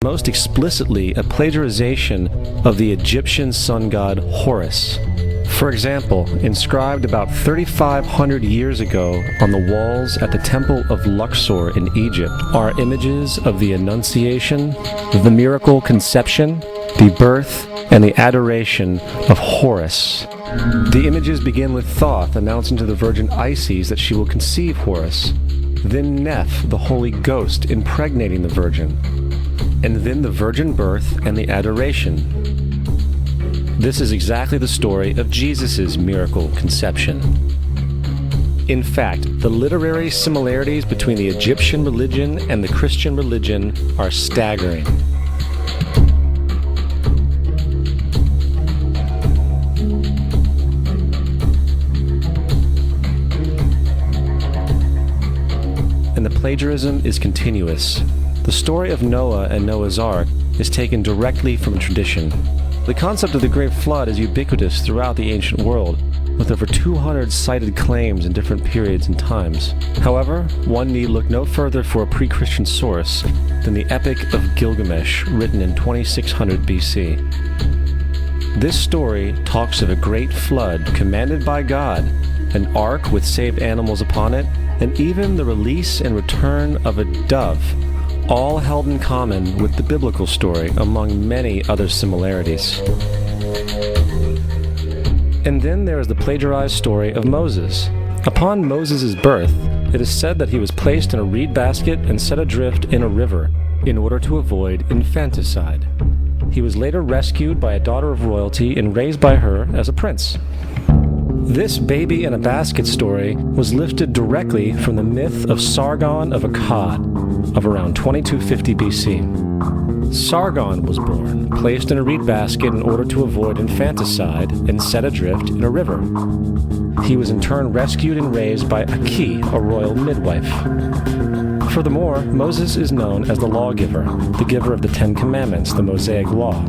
most explicitly a plagiarization of the Egyptian sun god Horus. For example, inscribed about 3,500 years ago on the walls at the Temple of Luxor in Egypt are images of the Annunciation, the miracle conception, the birth, and the adoration of Horus. The images begin with Thoth announcing to the Virgin Isis that she will conceive Horus, then Neph, the Holy Ghost, impregnating the Virgin, and then the virgin birth and the adoration. This is exactly the story of Jesus' miracle conception. In fact, the literary similarities between the Egyptian religion and the Christian religion are staggering. And the plagiarism is continuous. The story of Noah and Noah's Ark is taken directly from tradition. The concept of the Great Flood is ubiquitous throughout the ancient world, with over 200 cited claims in different periods and times. However, one need look no further for a pre-Christian source than the Epic of Gilgamesh, written in 2600 BC. This story talks of a great flood commanded by God, an ark with saved animals upon it, and even the release and return of a dove, all held in common with the biblical story among many other similarities. And then there is the plagiarized story of Moses. Upon Moses' birth, it is said that he was placed in a reed basket and set adrift in a river in order to avoid infanticide. He was later rescued by a daughter of royalty and raised by her as a prince. This baby in a basket story was lifted directly from the myth of Sargon of Akkad of around 2250 BC. Sargon was born, placed in a reed basket in order to avoid infanticide, and set adrift in a river. He was in turn rescued and raised by Aki, a royal midwife. Furthermore, Moses is known as the lawgiver, the giver of the Ten Commandments, the Mosaic Law.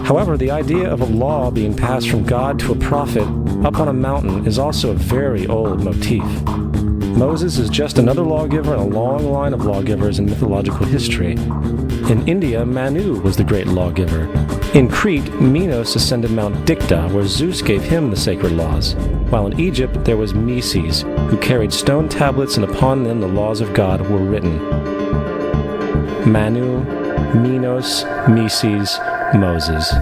However, the idea of a law being passed from God to a prophet up on a mountain is also a very old motif. Moses is just another lawgiver in a long line of lawgivers in mythological history. In India, Manu was the great lawgiver. In Crete, Minos ascended Mount Dicta, where Zeus gave him the sacred laws, while in Egypt there was Meses, who carried stone tablets and upon them the laws of God were written. Manu, Minos, Meses, Moses.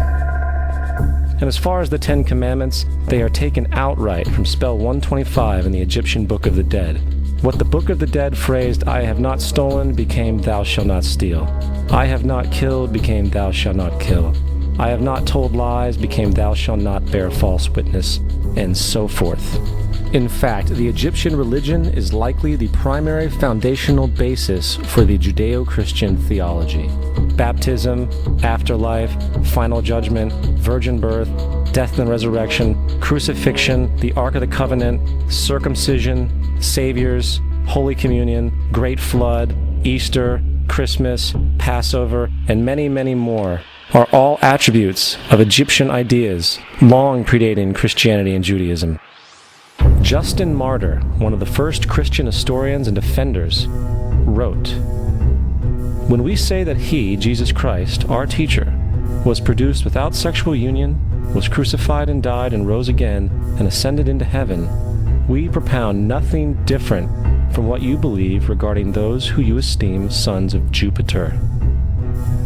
And as far as the Ten Commandments, they are taken outright from spell 125 in the Egyptian Book of the Dead. What the Book of the Dead phrased, "I have not stolen," became "Thou shalt not steal." "I have not killed," became "Thou shalt not kill." "I have not told lies," became "Thou shalt not bear false witness," and so forth. In fact, the Egyptian religion is likely the primary foundational basis for the Judeo-Christian theology. Baptism, afterlife, final judgment, virgin birth, death and resurrection, crucifixion, the Ark of the Covenant, circumcision, saviors, Holy Communion, Great Flood, Easter, Christmas, Passover, and many, many more are all attributes of Egyptian ideas long predating Christianity and Judaism. Justin Martyr, one of the first Christian historians and defenders, wrote, "When we say that he, Jesus Christ, our teacher, was produced without sexual union, was crucified and died and rose again and ascended into heaven, we propound nothing different from what you believe regarding those who you esteem sons of Jupiter."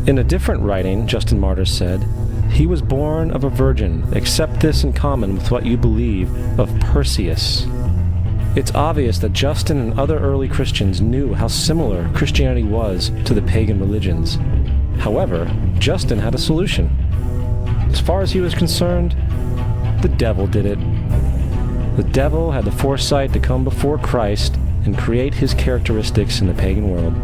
In a different writing, Justin Martyr said, "He was born of a virgin, except this in common with what you believe of Perseus." It's obvious that Justin and other early Christians knew how similar Christianity was to the pagan religions. However, Justin had a solution. As far as he was concerned, the devil did it. The devil had the foresight to come before Christ and create his characteristics in the pagan world.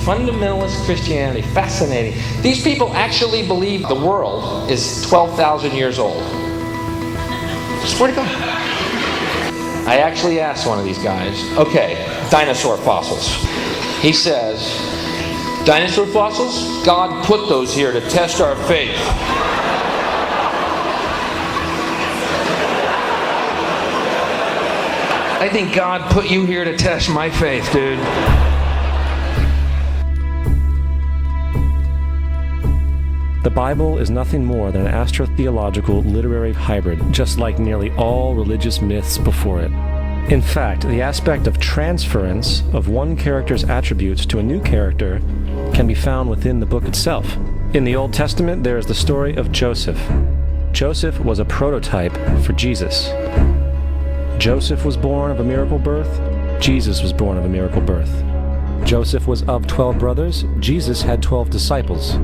Fundamentalist Christianity, fascinating. These people actually believe the world is 12,000 years old. Swear to God. I actually asked one of these guys, okay, dinosaur fossils. He says, dinosaur fossils? God put those here to test our faith. I think God put you here to test my faith, dude. The Bible is nothing more than an astrotheological literary hybrid, just like nearly all religious myths before it. In fact, the aspect of transference of one character's attributes to a new character can be found within the book itself. In the Old Testament, there is the story of Joseph. Joseph was a prototype for Jesus. Joseph was born of a miracle birth. Jesus was born of a miracle birth. Joseph was of 12 brothers. Jesus had 12 disciples.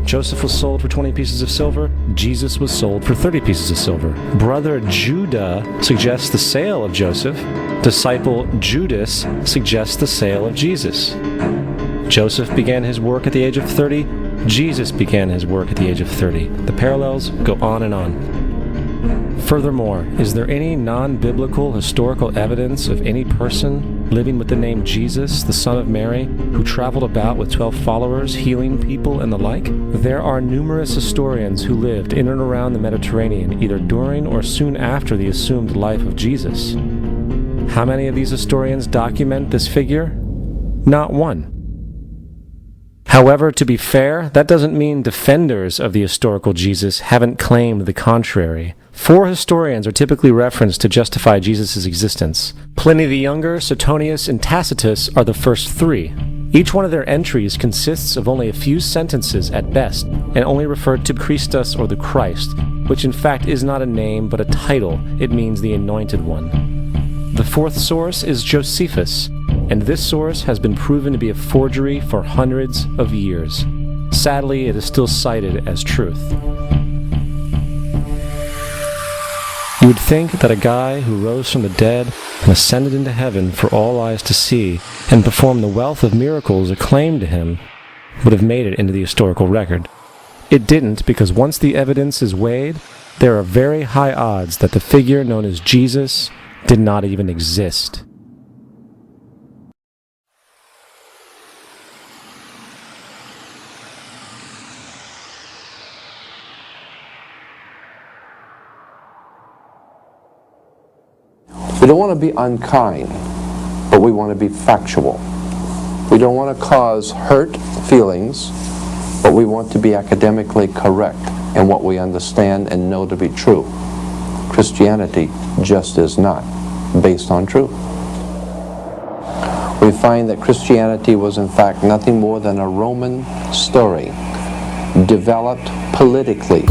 Joseph was sold for 20 pieces of silver. Jesus was sold for 30 pieces of silver. Brother Judah suggests the sale of Joseph. Disciple Judas suggests the sale of Jesus. Joseph began his work at the age of 30. Jesus began his work at the age of 30. The parallels go on and on. Furthermore, is there any non-biblical historical evidence of any person living with the name Jesus, the son of Mary, who traveled about with 12 followers, healing people and the like? There are numerous historians who lived in and around the Mediterranean, either during or soon after the assumed life of Jesus. How many of these historians document this figure? Not one. However, to be fair, that doesn't mean defenders of the historical Jesus haven't claimed the contrary. 4 historians are typically referenced to justify Jesus' existence. Pliny the Younger, Suetonius, and Tacitus are the first 3. Each one of their entries consists of only a few sentences at best, and only refer to Christus or the Christ, which in fact is not a name but a title. It means the Anointed One. The 4th source is Josephus, and this source has been proven to be a forgery for hundreds of years. Sadly, it is still cited as truth. You would think that a guy who rose from the dead and ascended into heaven for all eyes to see and performed the wealth of miracles acclaimed to him would have made it into the historical record. It didn't, because once the evidence is weighed, there are very high odds that the figure known as Jesus did not even exist. We don't want to be unkind, but we want to be factual. We don't want to cause hurt feelings, but we want to be academically correct in what we understand and know to be true. Christianity just is not based on truth. We find that Christianity was in fact nothing more than a Roman story, developed politically.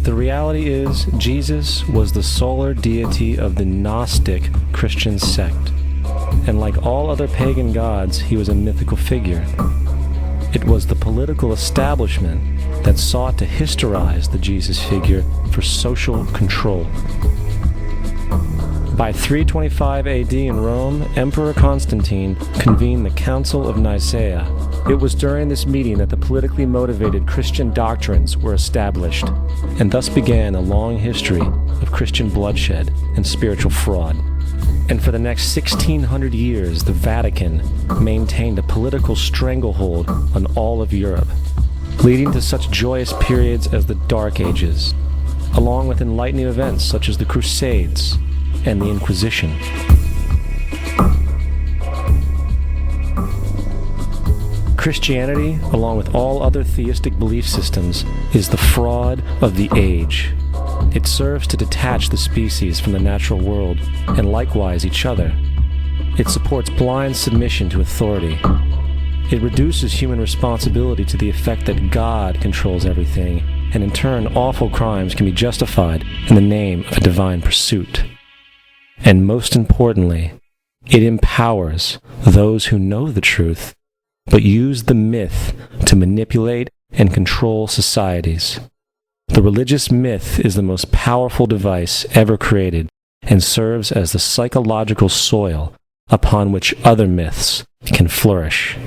The reality is, Jesus was the solar deity of the Gnostic Christian sect, and like all other pagan gods, he was a mythical figure. It was the political establishment that sought to historize the Jesus figure for social control. By 325 AD in Rome, Emperor Constantine convened the Council of Nicaea. It was during this meeting that the politically motivated Christian doctrines were established, and thus began a long history of Christian bloodshed and spiritual fraud. And for the next 1600 years, the Vatican maintained a political stranglehold on all of Europe, leading to such joyous periods as the Dark Ages, along with enlightening events such as the Crusades and the Inquisition. Christianity, along with all other theistic belief systems, is the fraud of the age. It serves to detach the species from the natural world, and likewise each other. It supports blind submission to authority. It reduces human responsibility to the effect that God controls everything, and in turn awful crimes can be justified in the name of a divine pursuit. And most importantly, it empowers those who know the truth, but use the myth to manipulate and control societies. The religious myth is the most powerful device ever created and serves as the psychological soil upon which other myths can flourish.